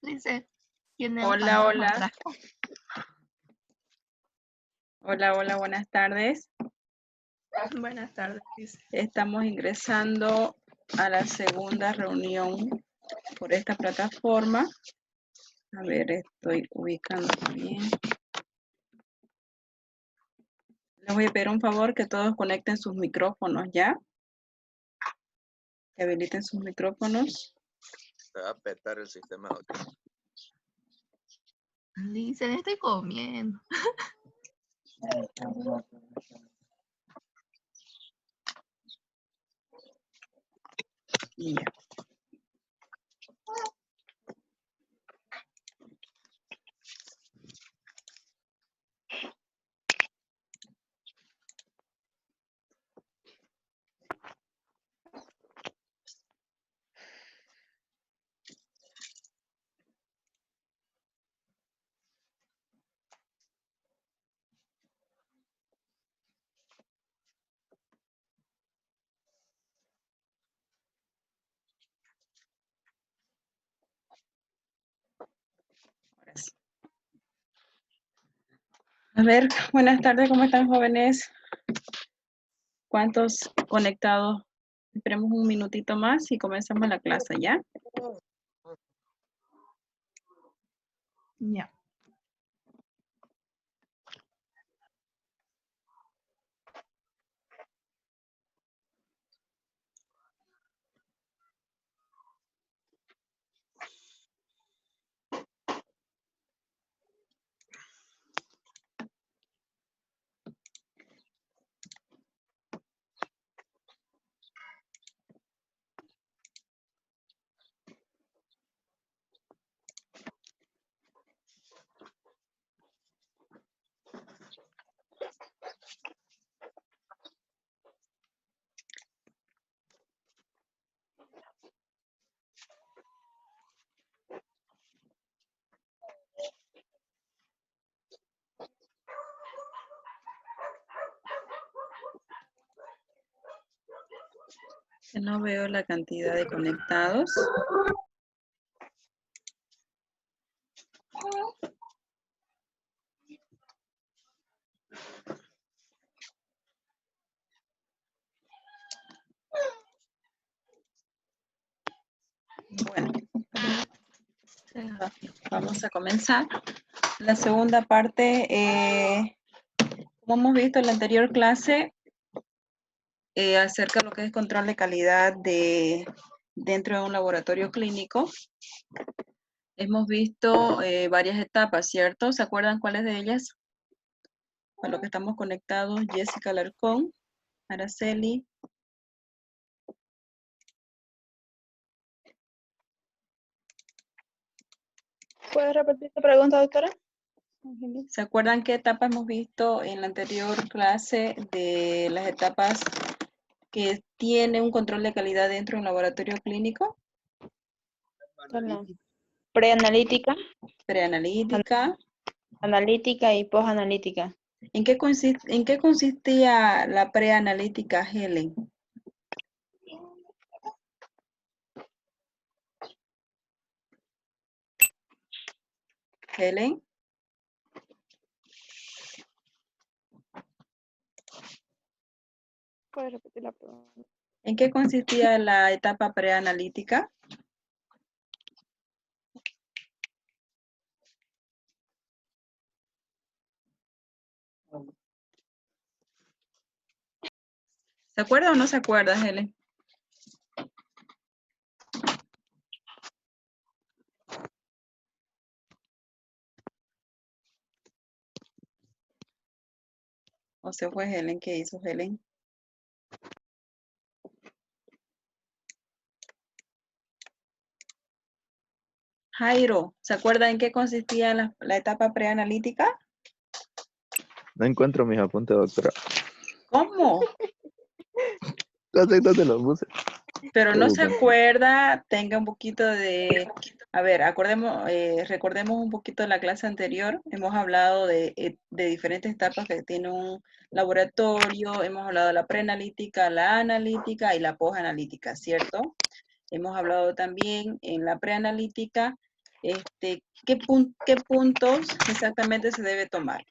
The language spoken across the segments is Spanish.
Dice, tiene el Hola, fantasma hola. frasco. Hola, hola, buenas tardes. Buenas tardes, dice. Estamos ingresando a la segunda reunión por esta plataforma. A ver, estoy ubicando bien. Les voy a pedir un favor que todos conecten sus micrófonos, ¿ya? Que habiliten sus micrófonos. Se va a petar el sistema de audio. Dice, estoy comiendo. Y ya. Ahora sí. A ver, buenas tardes, ¿cómo están, jóvenes? ¿Cuántos conectados? Esperemos un minutito más y comenzamos la clase, ¿ya? Ya. Que no veo la cantidad de conectados. Bueno, vamos a comenzar. La segunda parte, como hemos visto en la anterior clase, acerca de lo que es control de calidad dentro de un laboratorio clínico. Hemos visto varias etapas, ¿cierto? ¿Se acuerdan cuáles de ellas? Con lo que estamos conectados, Jessica Alarcón, Araceli. ¿Puedes repetir tu pregunta, doctora? ¿Se acuerdan qué etapa hemos visto en la anterior clase de las etapas que tiene un control de calidad dentro de un laboratorio clínico? Preanalítica, Preanalítica. analítica y posanalítica. ¿En qué consistía la preanalítica, Helen? Helen. ¿Puedes repetir la pregunta? ¿En qué consistía la etapa preanalítica? ¿Se acuerda o no se acuerda, Helen? ¿O se fue Helen? ¿Qué hizo Helen? Jairo, ¿se acuerda en qué consistía la etapa preanalítica? No encuentro mis apuntes, doctora. ¿Cómo? No sé dónde los puse. Pero no se Estoy buscando. acuerda, tenga un poquito de... A ver, recordemos un poquito de la clase anterior. Hemos hablado de diferentes etapas que tiene un laboratorio. Hemos hablado de la preanalítica, la analítica y la posanalítica, ¿cierto? Hemos hablado también en la preanalítica, qué puntos exactamente se debe tomar.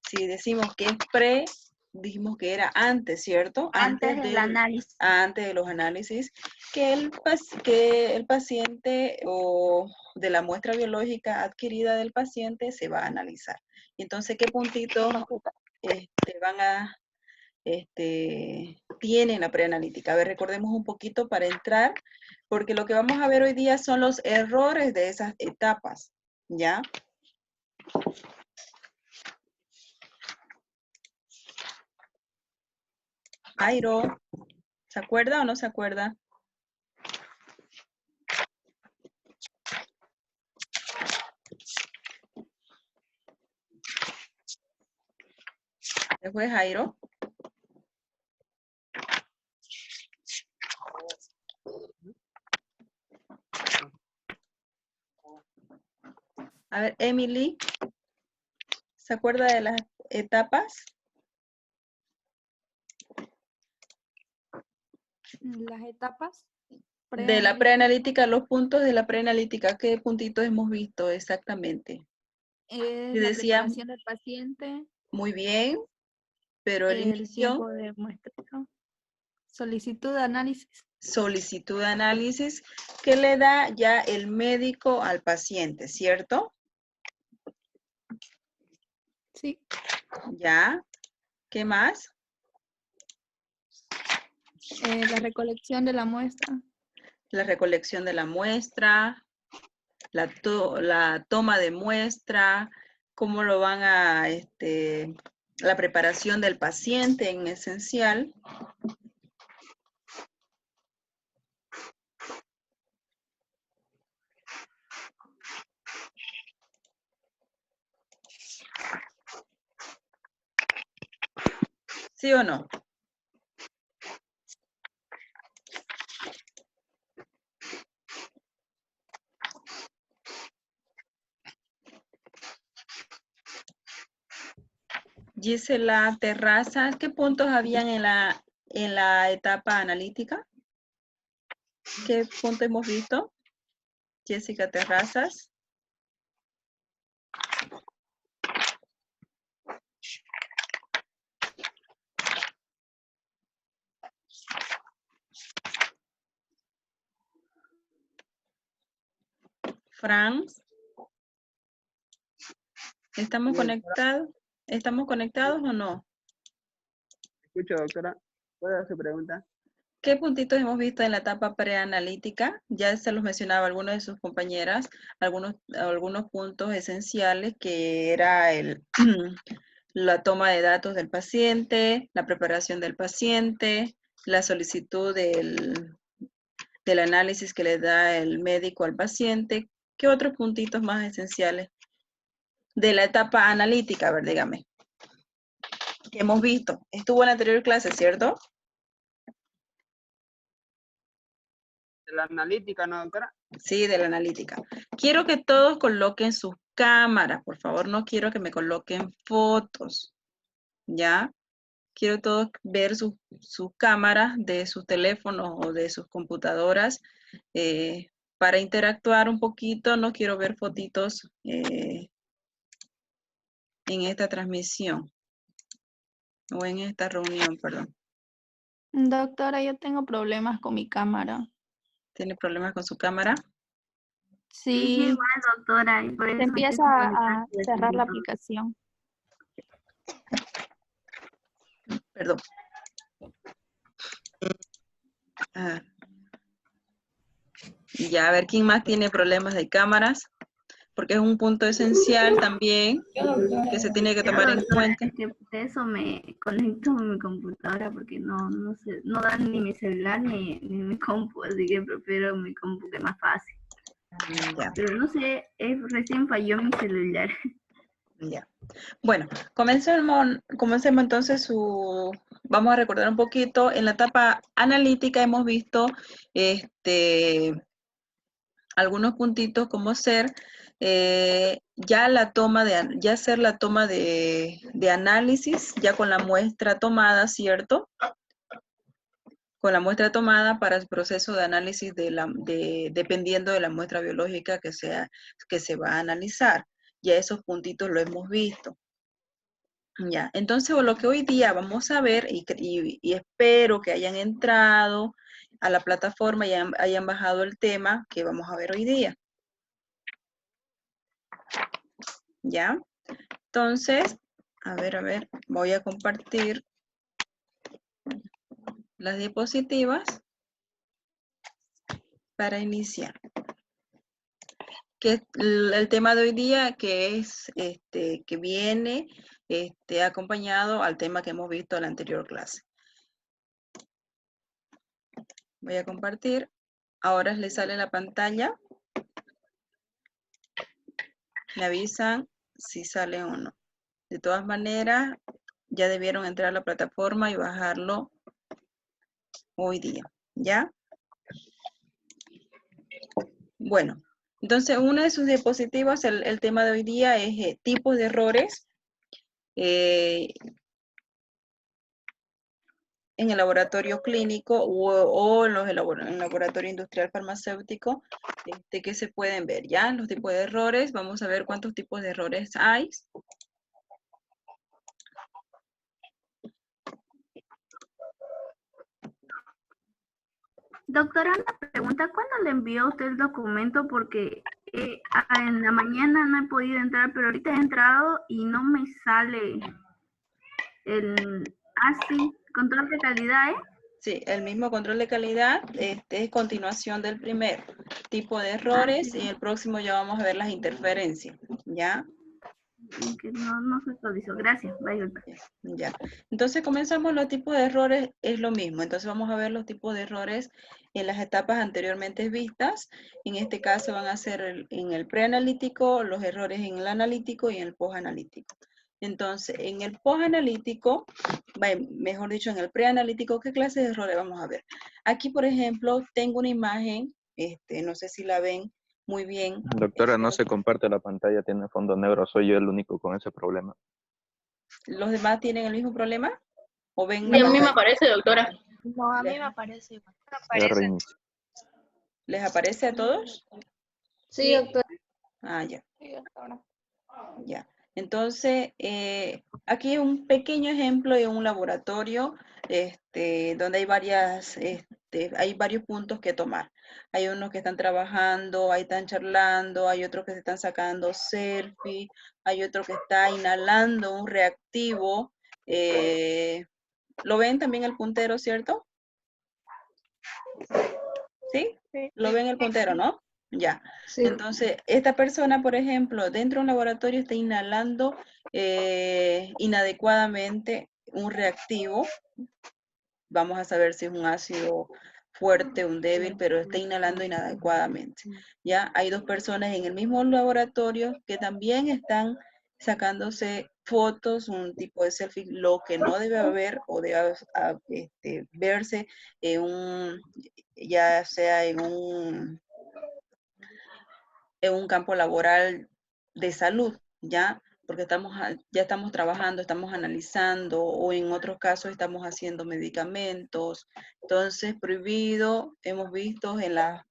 Si decimos que es pre, dijimos que era antes, ¿cierto? Antes del análisis. Antes de los análisis, que el paciente o de la muestra biológica adquirida del paciente se va a analizar. Entonces, ¿qué puntitos tienen la preanalítica? A ver, recordemos un poquito para entrar, porque lo que vamos a ver hoy día son los errores de esas etapas, ¿ya? Jairo, ¿se acuerda o no se acuerda? ¿Se fue Jairo? A ver, Emily, ¿se acuerda de las etapas? Las etapas De la preanalítica, los puntos de la preanalítica, ¿qué puntitos hemos visto exactamente? es Y la decía, preparación del paciente, muy bien, pero el el inicio, tiempo de muestreo, solicitud de análisis. solicitud de análisis, que le da ya el médico al paciente, ¿cierto? Sí. Ya. ¿Qué más? La recolección de la muestra. La recolección de la muestra, la toma de muestra, cómo lo van a, la preparación del paciente en esencial. ¿Sí o no? Gisela Terrazas, ¿qué puntos habían en la etapa analítica? ¿Qué punto hemos visto? Jessica Terrazas. Franz. ¿Estamos conectados? ¿Estamos conectados o no? Escucho, doctora. ¿Puedo hacer pregunta? ¿Qué puntitos hemos visto en la etapa preanalítica? Ya se los mencionaba algunos de sus compañeras, algunos puntos esenciales que era la toma de datos del paciente, la preparación del paciente, la solicitud del análisis que le da el médico al paciente. ¿Qué otros puntitos más esenciales de la etapa analítica? A ver, dígame. ¿Qué hemos visto? Estuvo en la anterior clase, ¿cierto? De la analítica, ¿no, doctora? Sí, de la analítica. Quiero que todos coloquen sus cámaras, por favor, no quiero que me coloquen fotos, ¿ya? Quiero todos ver sus cámaras de sus teléfonos o de sus computadoras para interactuar un poquito. No quiero ver fotitos en esta transmisión o en esta reunión, perdón. Doctora, yo tengo problemas con mi cámara. ¿Tiene problemas con su cámara? Sí, Igual, doctora, y por se eso empieza a cerrar la aplicación. Perdón. Ah. Ya, a ver, ¿quién más tiene problemas de cámaras? Porque es un punto esencial también que se tiene que tomar en cuenta. Es que por eso me conecto a mi computadora porque no sé, no dan ni mi celular ni mi compu, así que prefiero mi compu que es más fácil. Ya. Pero no sé, recién falló mi celular. Ya. Bueno, comencemos entonces vamos a recordar un poquito. En la etapa analítica hemos visto algunos puntitos como ser ya hacer la toma de análisis, ya con la muestra tomada, ¿cierto? con la muestra tomada para el proceso de análisis dependiendo de la muestra biológica que se va a analizar. Ya esos puntitos lo hemos visto. Ya, entonces lo que hoy día vamos a ver, y espero que hayan entrado a la plataforma y hayan bajado el tema que vamos a ver hoy día. ¿Ya? Entonces, a ver, voy a compartir las diapositivas para iniciar. Que el tema de hoy día que es que viene acompañado al tema que hemos visto en la anterior clase. Voy a compartir. Ahora les sale la pantalla. Me avisan si sale o no. De todas maneras, ya debieron entrar a la plataforma y bajarlo hoy día. ¿Ya? Bueno, entonces una de sus diapositivas, el tema de hoy día es tipos de errores en el laboratorio clínico o en el laboratorio industrial farmacéutico que se pueden ver, ¿ya? Los tipos de errores, vamos a ver cuántos tipos de errores hay. Doctora, una pregunta, ¿cuándo le envió usted el documento? Porque en la mañana no he podido entrar, pero ahorita he entrado y no me sale sí, control de calidad, ¿eh? Sí, el mismo control de calidad es continuación del primer tipo de errores Sí. y el próximo ya vamos a ver las interferencias, ¿ya? Que no se actualizó. Gracias. Bye. Ya. Entonces comenzamos los tipos de errores, es lo mismo. Entonces vamos a ver los tipos de errores en las etapas anteriormente vistas. En este caso van a ser en el preanalítico, los errores en el analítico y en el postanalítico. Entonces, en el postanalítico, mejor dicho, en el preanalítico, ¿qué clase de errores vamos a ver? Aquí, por ejemplo, tengo una imagen, no sé si la ven muy bien. Doctora, no se comparte la pantalla, tiene fondo negro, soy yo el único con ese problema. ¿Los demás tienen el mismo problema? ¿O ven Sí, a mí me aparece, doctora. No, a mí me aparece igual. Ya reinicio. ¿Les aparece a todos? Sí, doctora. Ah, ya. Sí, doctora. Ya. Entonces, aquí hay un pequeño ejemplo de un laboratorio donde hay varios puntos que tomar. Hay unos que están trabajando, ahí están charlando, hay otros que se están sacando selfie, hay otro que está inhalando un reactivo. ¿Lo ven también el puntero, cierto? ¿Sí? Sí. ¿Lo ven el puntero, no? Ya. Sí. Entonces, esta persona, por ejemplo, dentro de un laboratorio está inhalando inadecuadamente un reactivo. Vamos a saber si es un ácido fuerte, un débil, pero está inhalando inadecuadamente. Ya hay dos personas en el mismo laboratorio que también están sacándose fotos, un tipo de selfie, lo que no debe haber o debe verse en ya sea en un campo laboral de salud, ¿ya? Porque ya estamos trabajando, estamos analizando, o en otros casos estamos haciendo medicamentos. Entonces, prohibido, hemos visto en las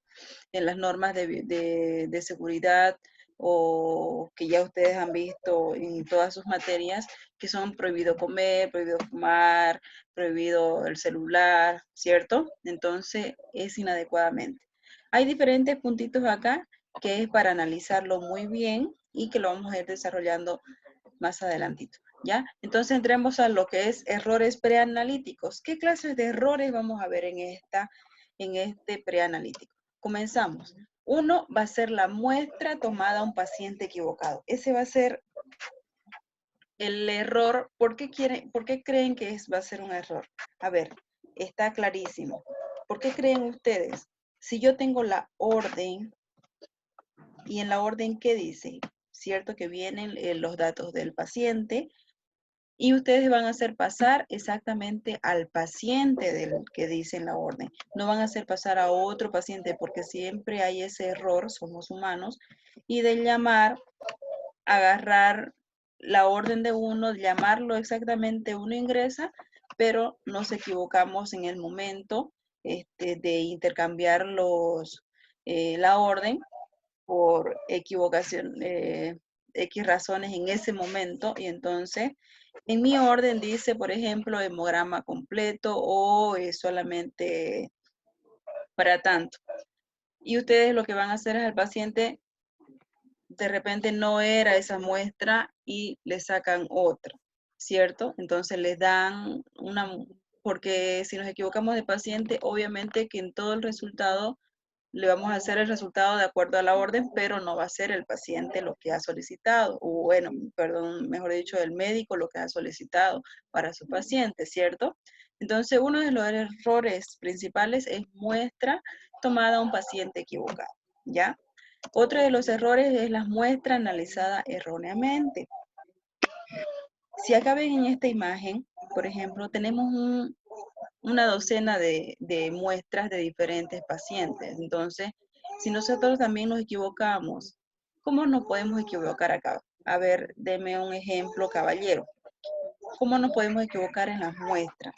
normas de seguridad, o que ya ustedes han visto en todas sus materias, que son prohibido comer, prohibido fumar, prohibido el celular, ¿cierto? Entonces, es inadecuadamente. Hay diferentes puntitos acá que es para analizarlo muy bien y que lo vamos a ir desarrollando más adelantito, ¿ya? Entonces entremos a lo que es errores preanalíticos. ¿Qué clases de errores vamos a ver en este preanalítico? Comenzamos. Uno va a ser la muestra tomada a un paciente equivocado. Ese va a ser el error. ¿Por qué creen que va a ser un error? A ver, está clarísimo. ¿Por qué creen ustedes? Si yo tengo la orden, y en la orden que dice, cierto que vienen los datos del paciente, y ustedes van a hacer pasar exactamente al paciente del que dice en la orden. No van a hacer pasar a otro paciente porque siempre hay ese error, somos humanos, y de llamar, agarrar la orden de uno, llamarlo exactamente, uno ingresa, pero nos equivocamos en el momento de intercambiar la orden por equivocación, X razones en ese momento, y entonces en mi orden dice, por ejemplo, hemograma completo o solamente para tanto. Y ustedes lo que van a hacer es al paciente, de repente no era esa muestra y le sacan otra, ¿cierto? Entonces les dan porque si nos equivocamos de paciente, obviamente que en todo el resultado le vamos a hacer el resultado de acuerdo a la orden, pero no va a ser el paciente lo que ha solicitado, o bueno, perdón, mejor dicho, el médico lo que ha solicitado para su paciente, ¿cierto? Entonces, uno de los errores principales es muestra tomada a un paciente equivocado, ¿ya? Otro de los errores es la muestra analizada erróneamente. Si acá ven en esta imagen, por ejemplo, tenemos una docena de muestras de diferentes pacientes. Entonces, si nosotros también nos equivocamos, ¿cómo nos podemos equivocar acá? A ver, deme un ejemplo, caballero. ¿Cómo nos podemos equivocar en las muestras?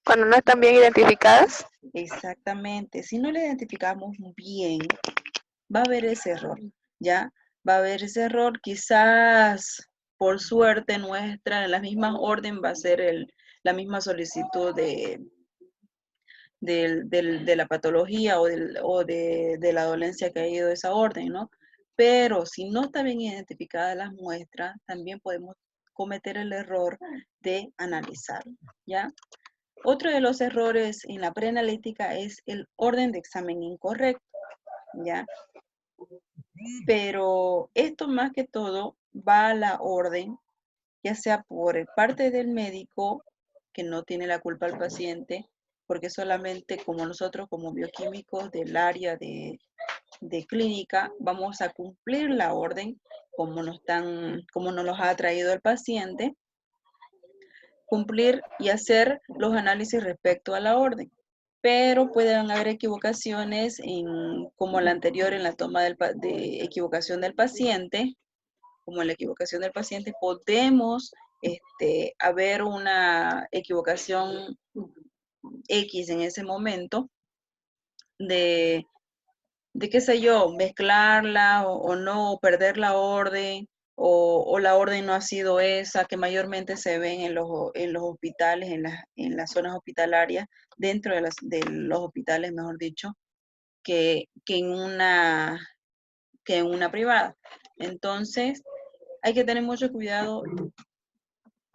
Cuando no están bien identificadas. Exactamente. Si no le identificamos bien, va a haber ese error, ¿ya? Va a haber ese error. Quizás, por suerte nuestra, en la misma orden va a ser la misma solicitud de la patología o de la dolencia que ha ido esa orden, ¿no? Pero si no está bien identificada las muestras, también podemos cometer el error de analizar, ¿ya? Otro de los errores en la preanalítica es el orden de examen incorrecto, ¿ya? Pero esto más que todo va a la orden, ya sea por parte del médico, que no tiene la culpa al paciente, porque solamente como nosotros, como bioquímicos del área de clínica, vamos a cumplir la orden como nos los ha traído el paciente, cumplir y hacer los análisis respecto a la orden. Pero pueden haber equivocaciones como la anterior en la toma de equivocación del paciente, como en la equivocación del paciente, podemos haber una equivocación X en ese momento de qué sé yo, mezclarla o no, o perder la orden, o la orden no ha sido esa, que mayormente se ven en los hospitales, en las zonas hospitalarias, dentro de los hospitales, mejor dicho, que en una privada. Entonces, hay que tener mucho cuidado,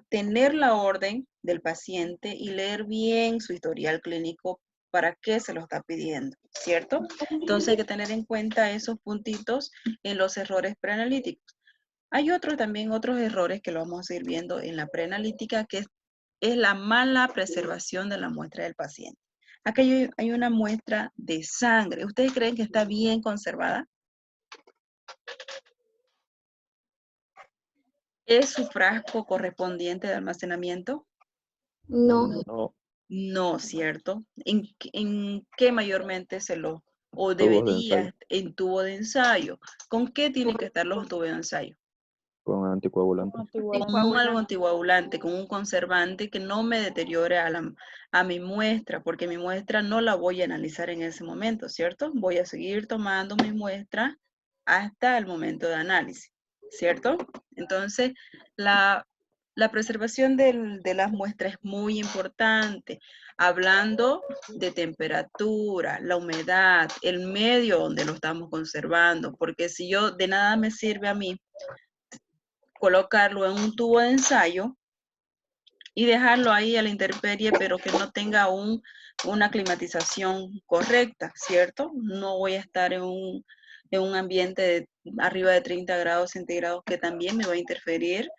tener la orden del paciente y leer bien su historial clínico para qué se lo está pidiendo, ¿cierto? Entonces hay que tener en cuenta esos puntitos en los errores preanalíticos. Hay también otros errores que lo vamos a ir viendo en la preanalítica, que es la mala preservación de la muestra del paciente. Aquí hay una muestra de sangre. ¿Ustedes creen que está bien conservada? ¿Es su frasco correspondiente de almacenamiento? No. No, No, ¿cierto? ¿En qué mayormente o tubos de debería ensayo en tubo de ensayo? ¿Con qué tienen que estar los tubos de ensayo? con anticoagulante. Con algo anticoagulante, con un conservante que no me deteriore a mi muestra, porque mi muestra no la voy a analizar en ese momento, ¿cierto? Voy a seguir tomando mi muestra hasta el momento de análisis, ¿cierto? Entonces, la preservación de las muestras es muy importante, hablando de temperatura, la humedad, el medio donde lo estamos conservando, porque si de nada me sirve a mí colocarlo en un tubo de ensayo y dejarlo ahí a la intemperie, pero que no tenga una climatización correcta, ¿cierto? No voy a estar en un ambiente de arriba de 30 grados centígrados que también me va a interferir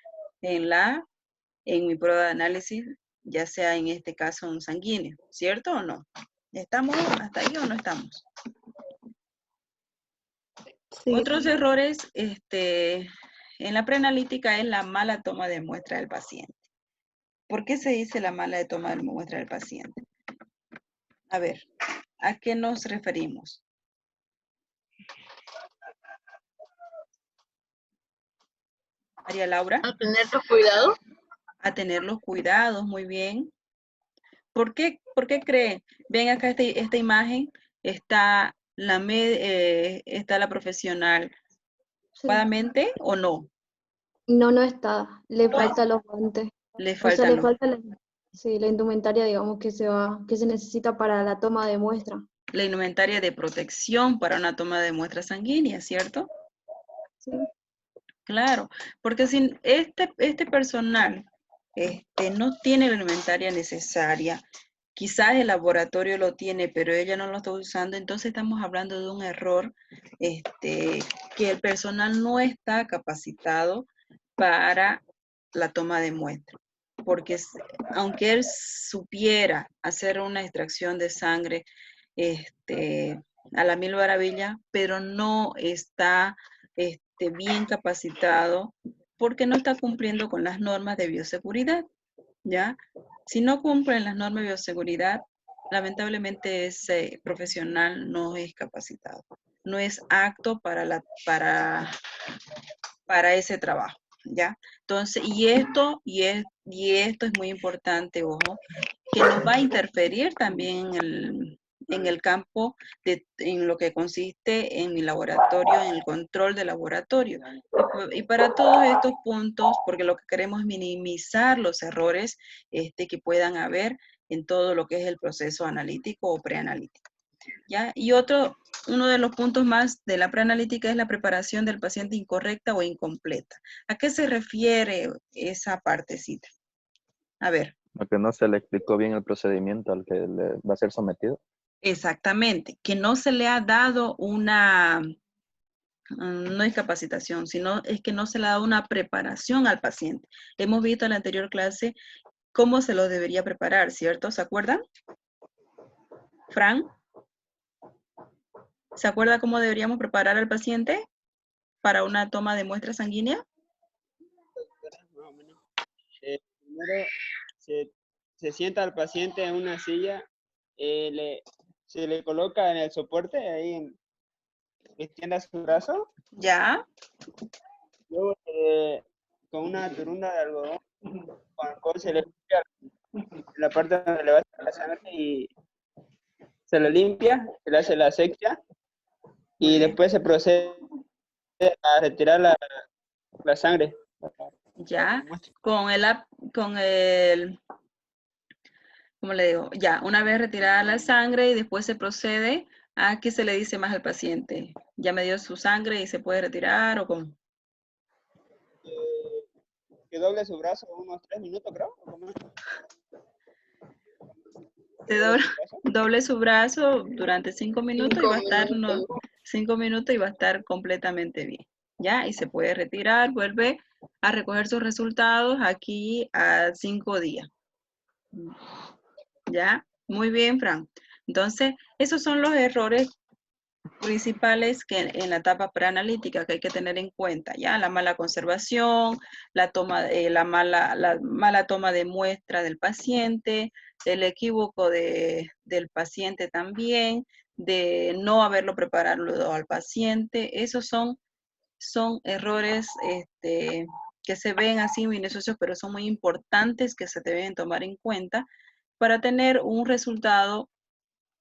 en mi prueba de análisis, ya sea en este caso un sanguíneo, ¿cierto o no? ¿Estamos hasta ahí o no estamos? Sí. Otros errores en la preanalítica es la mala toma de muestra del paciente. ¿Por qué se dice la mala toma de muestra del paciente? A ver, ¿a qué nos referimos? María Laura. A tener los cuidados. A tener los cuidados, muy bien. ¿Por qué creen? Ven acá esta imagen, está está la profesional. Sí. ¿Adecuadamente o no? No, no está. Le faltan los guantes. Le O sea, faltan le los... falta la indumentaria, digamos, que se necesita para la toma de muestra. La indumentaria de protección para una toma de muestra sanguínea, ¿cierto? Sí. Claro, porque si este personal no tiene la indumentaria necesaria, quizás el laboratorio lo tiene, pero ella no lo está usando, entonces estamos hablando de un error que el personal no está capacitado para la toma de muestra. Porque aunque él supiera hacer una extracción de sangre a la mil maravillas, pero no está bien capacitado porque no está cumpliendo con las normas de bioseguridad, ¿ya? Si no cumplen las normas de bioseguridad, lamentablemente ese profesional no es capacitado, no es apto para ese trabajo, ¿ya? Entonces, y esto es muy importante, ojo, que nos va a interferir también en el campo, en lo que consiste en mi laboratorio, en el control del laboratorio. Y para todos estos puntos, porque lo que queremos es minimizar los errores que puedan haber en todo lo que es el proceso analítico o preanalítico, ¿ya? Y uno de los puntos más de la preanalítica es la preparación del paciente incorrecta o incompleta. ¿A qué se refiere esa partecita? A ver. A que no se le explicó bien el procedimiento al que le va a ser sometido. Exactamente, que no se le ha dado no es capacitación, sino es que no se le ha dado una preparación al paciente. Hemos visto en la anterior clase cómo se lo debería preparar, ¿cierto? ¿Se acuerdan? Fran, ¿se acuerda cómo deberíamos preparar al paciente para una toma de muestra sanguínea? Más o menos. Primero se sienta al paciente en una silla, se le coloca en el soporte, ahí que extienda su brazo. Ya. Luego con una turunda de algodón, con alcohol se le limpia la parte donde le va a sacar la sangre y se le limpia, se le hace la asepsia y después se procede a retirar la sangre. Ya, con el, ¿cómo le digo? Ya, una vez retirada la sangre y después se procede a qué se le dice más al paciente. Ya me dio su sangre y se puede retirar o cómo. Que doble su brazo unos 3 minutos, creo. Doble su brazo durante 5 minutos y va a estar 5 minutos y va a estar completamente bien. ¿Ya? Y se puede retirar, vuelve a recoger sus resultados aquí a 5 días. ¿Ya? Muy bien, Fran. Entonces, esos son los errores principales que en la etapa preanalítica que hay que tener en cuenta, ¿ya? La mala conservación, la mala toma de muestra del paciente, el equívoco del paciente también, de no haberlo preparado al paciente. Esos son errores que se ven así minuciosos, pero son muy importantes que se deben tomar en cuenta para tener un resultado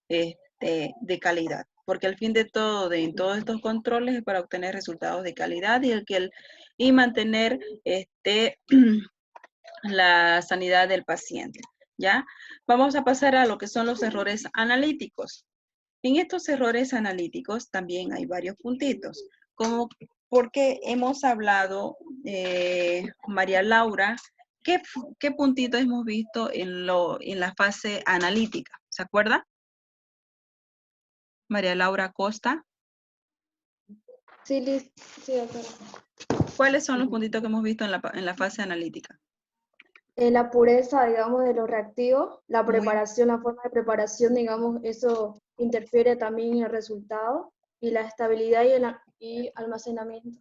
de calidad, porque al fin de todo, en todos estos controles es para obtener resultados de calidad y mantener la sanidad del paciente, ¿ya? Vamos a pasar a lo que son los errores analíticos. En estos errores analíticos también hay varios puntitos, como porque hemos hablado, María Laura, ¿qué puntito hemos visto en la fase analítica? ¿Se acuerda? María Laura Costa. Sí, doctora. ¿Cuáles son los puntitos que hemos visto en la fase analítica? La pureza, digamos, de los reactivos, la preparación, la forma de preparación, digamos, eso interfiere también en el resultado, y la estabilidad y almacenamiento.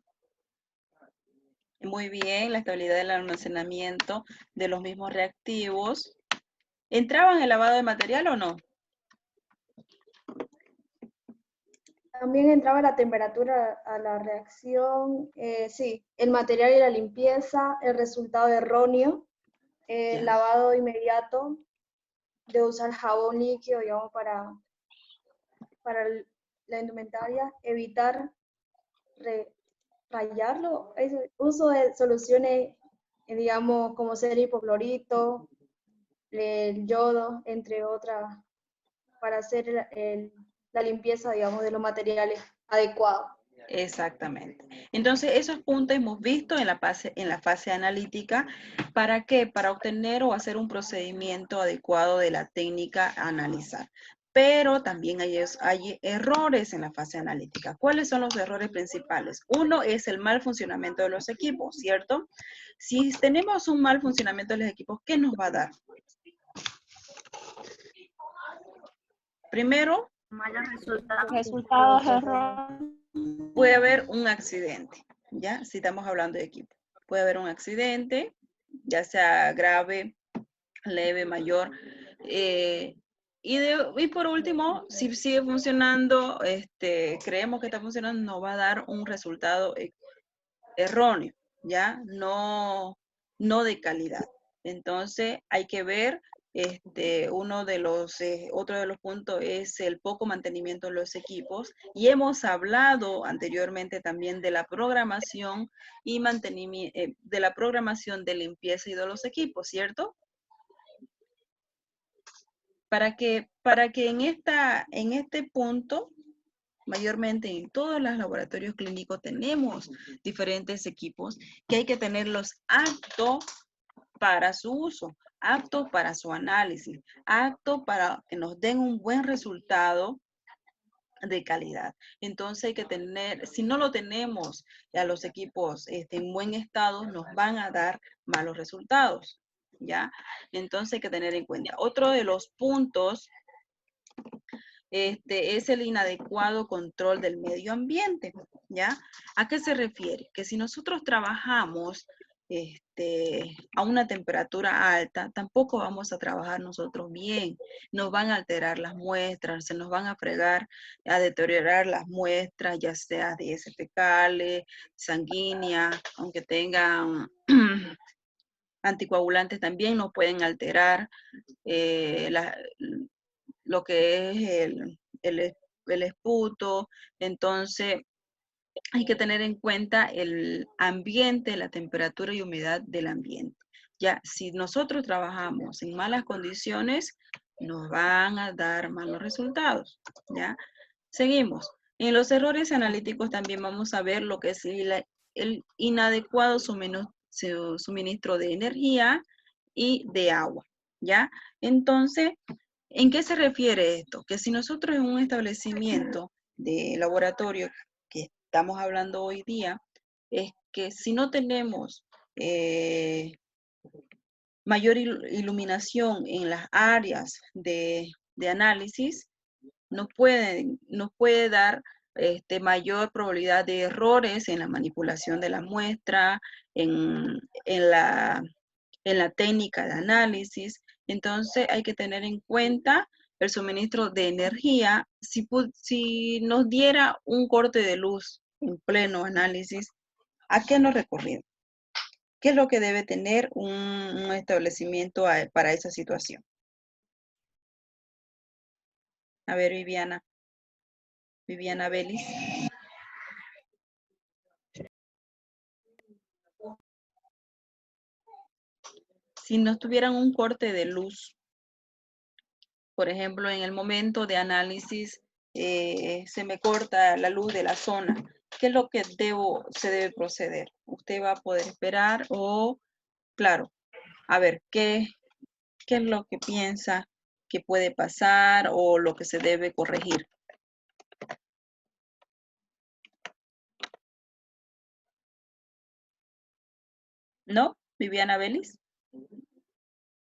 Muy bien, la estabilidad del almacenamiento de los mismos reactivos. ¿Entraba en el lavado de material o no? También entraba la temperatura a la reacción, sí, el material y la limpieza, el resultado erróneo, lavado inmediato, de usar jabón líquido, digamos, para la indumentaria, evitar rayarlo, uso de soluciones, digamos, como ser hipoclorito, el yodo, entre otras, para hacer la limpieza, digamos, de los materiales adecuados. Exactamente. Entonces, esos puntos hemos visto en la fase analítica. ¿Para qué? Para obtener o hacer un procedimiento adecuado de la técnica a analizar. Pero también hay errores en la fase analítica. ¿Cuáles son los errores principales? Uno es el mal funcionamiento de los equipos, ¿cierto? Si tenemos un mal funcionamiento de los equipos, ¿qué nos va a dar? Primero, Malos resultados. Resultados erróneos. puede haber un accidente, ¿ya? Si estamos hablando de equipo. Puede haber un accidente, ya sea grave, leve, mayor. Y por último, si sigue funcionando, creemos que está funcionando, nos va a dar un resultado erróneo, ¿ya? No de calidad. Entonces, hay que ver, otro de los puntos es el poco mantenimiento de los equipos. Y hemos hablado anteriormente también de la programación y mantenimiento, de la programación de limpieza y de los equipos, ¿cierto? Para que en este punto, mayormente en todos los laboratorios clínicos tenemos diferentes equipos que hay que tenerlos aptos para su uso, aptos para su análisis, aptos para que nos den un buen resultado de calidad. Entonces hay que tener, si no lo tenemos a los equipos en buen estado, nos van a dar malos resultados, ¿ya? Entonces hay que tener en cuenta. Otro de los puntos es el inadecuado control del medio ambiente, ¿ya? ¿A qué se refiere? Que si nosotros trabajamos a una temperatura alta, tampoco vamos a trabajar nosotros bien. Nos van a alterar las muestras, se nos van a fregar, a deteriorar las muestras, ya sea de heces fecales, sanguíneas, aunque tengan anticoagulantes también nos pueden alterar lo que es el esputo. Entonces, hay que tener en cuenta el ambiente, la temperatura y humedad del ambiente. Ya, si nosotros trabajamos en malas condiciones, nos van a dar malos resultados, ¿ya? Seguimos. En los errores analíticos también vamos a ver lo que es el inadecuado suministro de energía y de agua, ¿ya? Entonces, ¿en qué se refiere esto? Que si nosotros en un establecimiento de laboratorio que estamos hablando hoy día, es que si no tenemos mayor iluminación en las áreas de análisis, nos puede dar mayor probabilidad de errores en la manipulación de la muestra, en la técnica de análisis. Entonces hay que tener en cuenta el suministro de energía. Si nos diera un corte de luz en pleno análisis, ¿a qué nos recurrimos? ¿Qué es lo que debe tener un establecimiento para esa situación? A ver, Viviana Vélez. Si nos tuvieran un corte de luz, por ejemplo, en el momento de análisis, se me corta la luz de la zona, ¿qué es lo que se debe proceder? ¿Usted va a poder esperar o, claro, a ver, qué es lo que piensa que puede pasar o lo que se debe corregir? ¿No? Viviana Vélez.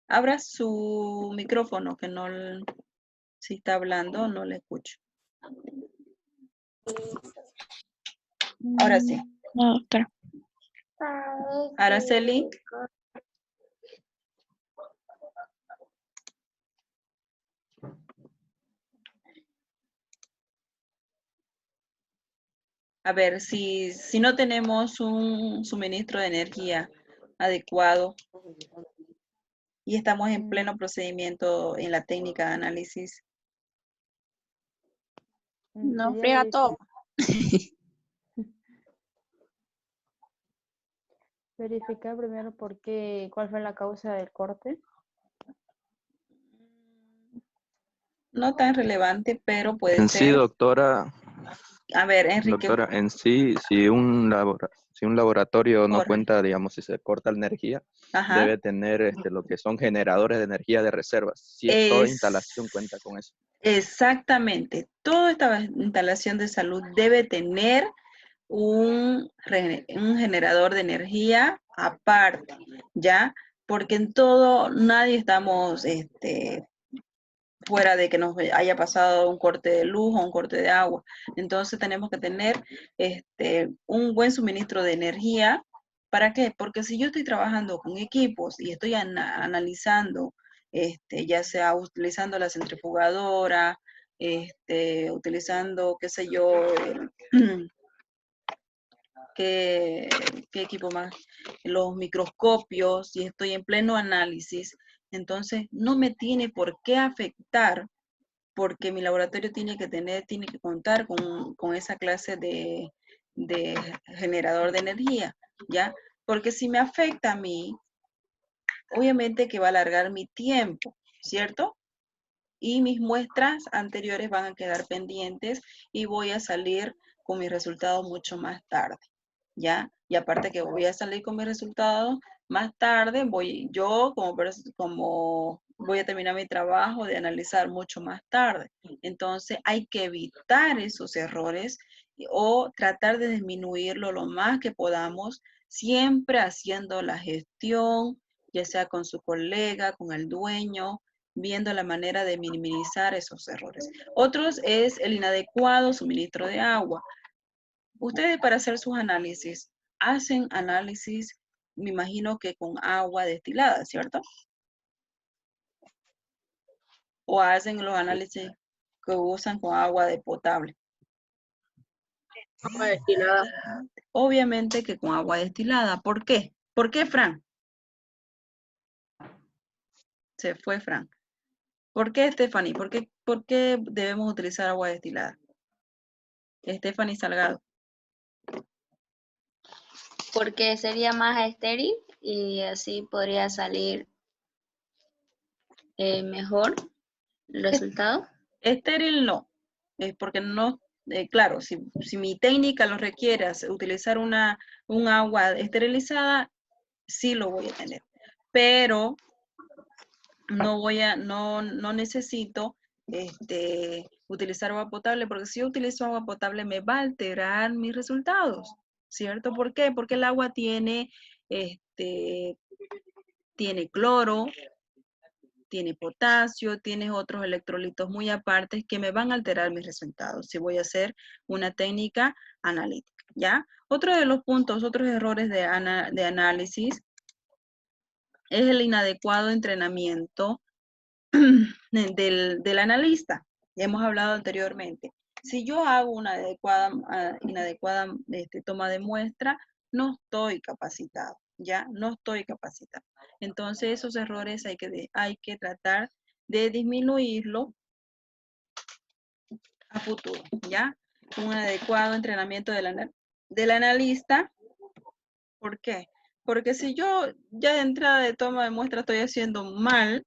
Abra su micrófono, que no, si está hablando, no le escucho. Ahora sí. No, doctora. Araceli. A ver, si no tenemos un suministro de energía adecuado, y estamos en pleno procedimiento en la técnica de análisis. No Sería friega todo. verificar primero cuál fue la causa del corte. No tan relevante, pero puede En sí, ser. doctora, A ver, Enrique. doctora, en sí, si un laboratorio no Correcto. cuenta, digamos, si se corta la energía, Ajá. debe tener lo que son generadores de energía de reservas. Si toda instalación cuenta con eso. Exactamente. Toda esta instalación de salud debe tener un generador de energía aparte, ¿ya? Porque en todo nadie estamos fuera de que nos haya pasado un corte de luz o un corte de agua. Entonces tenemos que tener un buen suministro de energía. ¿Para qué? Porque si yo estoy trabajando con equipos y estoy analizando, ya sea utilizando la centrifugadora, utilizando, qué sé yo, ¿qué equipo más? Los microscopios, y estoy en pleno análisis, entonces no me tiene por qué afectar, porque mi laboratorio tiene que contar con esa clase de generador de energía, ¿ya? Porque si me afecta a mí, obviamente que va a alargar mi tiempo, ¿cierto? Y mis muestras anteriores van a quedar pendientes y voy a salir con mis resultados mucho más tarde, ¿ya? Y aparte que voy a salir con mis resultados más tarde, como voy a terminar mi trabajo de analizar mucho más tarde. Entonces hay que evitar esos errores o tratar de disminuirlo lo más que podamos, siempre haciendo la gestión, ya sea con su colega, con el dueño, viendo la manera de minimizar esos errores. Otros es el inadecuado suministro de agua. Ustedes para hacer sus análisis, hacen análisis, me imagino que con agua destilada, ¿cierto? O hacen los análisis que usan con agua de potable. Agua destilada. Obviamente que con agua destilada. ¿Por qué? ¿Por qué, Fran? Se fue Fran. ¿Por qué, Stephanie? ¿Por qué debemos utilizar agua destilada? Stephanie Salgado. Porque sería más estéril y así podría salir mejor el resultado. Estéril no, porque no, claro, si mi técnica lo requiere utilizar un agua esterilizada, sí lo voy a tener, pero no necesito utilizar agua potable, porque si yo utilizo agua potable me va a alterar mis resultados, ¿cierto? ¿Por qué? Porque el agua tiene cloro, tiene potasio, tiene otros electrolitos muy aparte que me van a alterar mis resultados si voy a hacer una técnica analítica, ¿ya? Otro de los puntos, otros errores de análisis es el inadecuado entrenamiento del analista. Ya hemos hablado anteriormente. Si yo hago una inadecuada toma de muestra, no estoy capacitado, ¿ya? No estoy capacitado. Entonces, esos errores hay que tratar de disminuirlo a futuro, ¿ya? Un adecuado entrenamiento del analista. ¿Por qué? Porque si yo ya de entrada de toma de muestra estoy haciendo mal,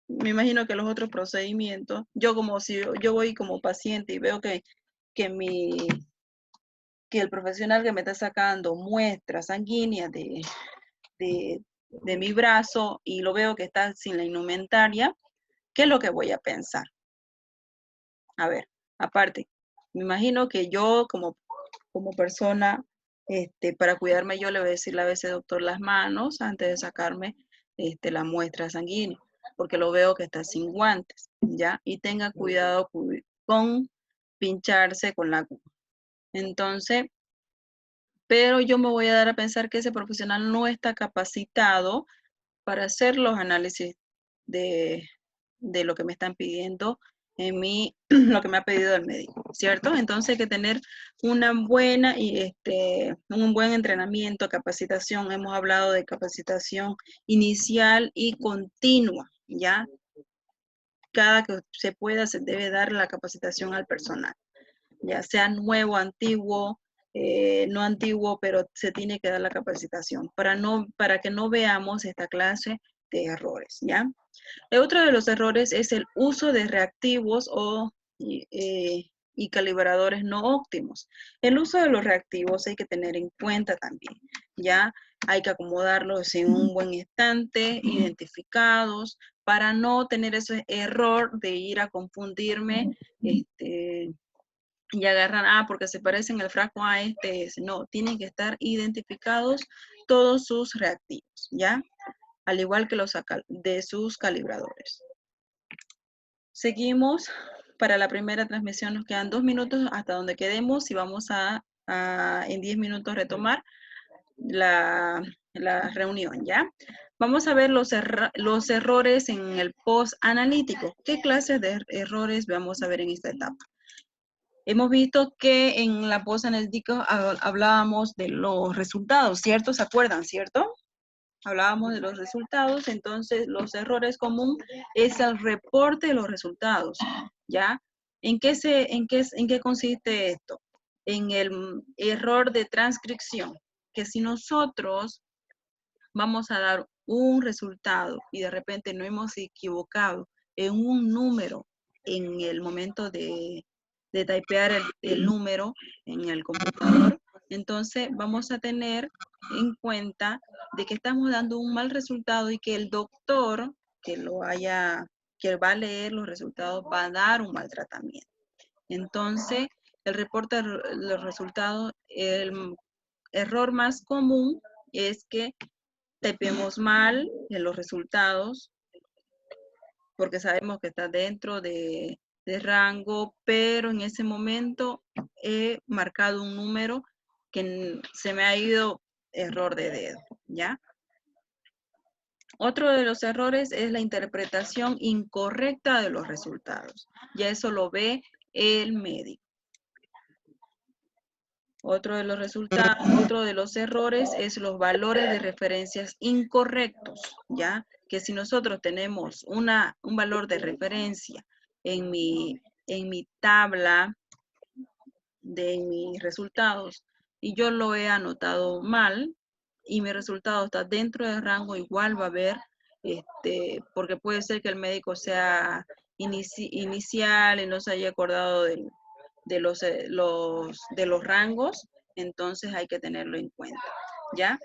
me imagino que los otros procedimientos, yo voy como paciente y veo que el profesional que me está sacando muestras sanguíneas de mi brazo y lo veo que está sin la indumentaria, ¿qué es lo que voy a pensar? A ver, aparte, me imagino que yo como persona, para cuidarme yo le voy a decir a veces, doctor, las manos antes de sacarme la muestra sanguínea, porque lo veo que está sin guantes, ¿ya? Y tenga cuidado con pincharse con la aguja. Entonces, pero yo me voy a dar a pensar que ese profesional no está capacitado para hacer los análisis de lo que me están pidiendo en lo que me ha pedido el médico, ¿cierto? Entonces hay que tener una buena y un buen entrenamiento, capacitación. Hemos hablado de capacitación inicial y continua, ¿ya? Cada que se pueda se debe dar la capacitación al personal, ya sea nuevo, antiguo, no antiguo, pero se tiene que dar la capacitación para que no veamos esta clase de errores, ¿ya? Otro de los errores es el uso de reactivos y calibradores no óptimos. El uso de los reactivos hay que tener en cuenta también, ¿ya? Hay que acomodarlos en un buen estante, identificados, para no tener ese error de ir a confundirme, y agarran, porque se parecen el frasco a no, tienen que estar identificados todos sus reactivos, ¿ya? Al igual que los de sus calibradores. Seguimos. Para la primera transmisión nos quedan 2 minutos hasta donde quedemos y vamos a en 10 minutos retomar la reunión, ¿ya? Vamos a ver los errores en el post analítico. ¿Qué clases de errores vamos a ver en esta etapa? Hemos visto que en la post analítica hablábamos de los resultados, ¿cierto? ¿Se acuerdan, cierto? Hablábamos de los resultados, entonces los errores comunes es el reporte de los resultados, ¿ya? ¿En qué consiste esto? En el error de transcripción, que si nosotros vamos a dar un resultado y de repente no hemos equivocado en un número en el momento de typear el número en el computador, entonces vamos a tener en cuenta de que estamos dando un mal resultado y que el doctor que va a leer los resultados va a dar un mal tratamiento. Entonces, el reporte de los resultados, el error más común es que typeemos mal en los resultados porque sabemos que está dentro de rango, pero en ese momento he marcado un número que se me ha ido error de dedo, ¿ya? Otro de los errores es la interpretación incorrecta de los resultados. Ya eso lo ve el médico. Otro de los errores es los valores de referencias incorrectos, ¿ya? Que si nosotros tenemos un valor de referencia en mi tabla de mis resultados y yo lo he anotado mal y mi resultado está dentro del rango, igual va a haber, porque puede ser que el médico sea inicial y no se haya acordado de los rangos, entonces hay que tenerlo en cuenta, ¿ya?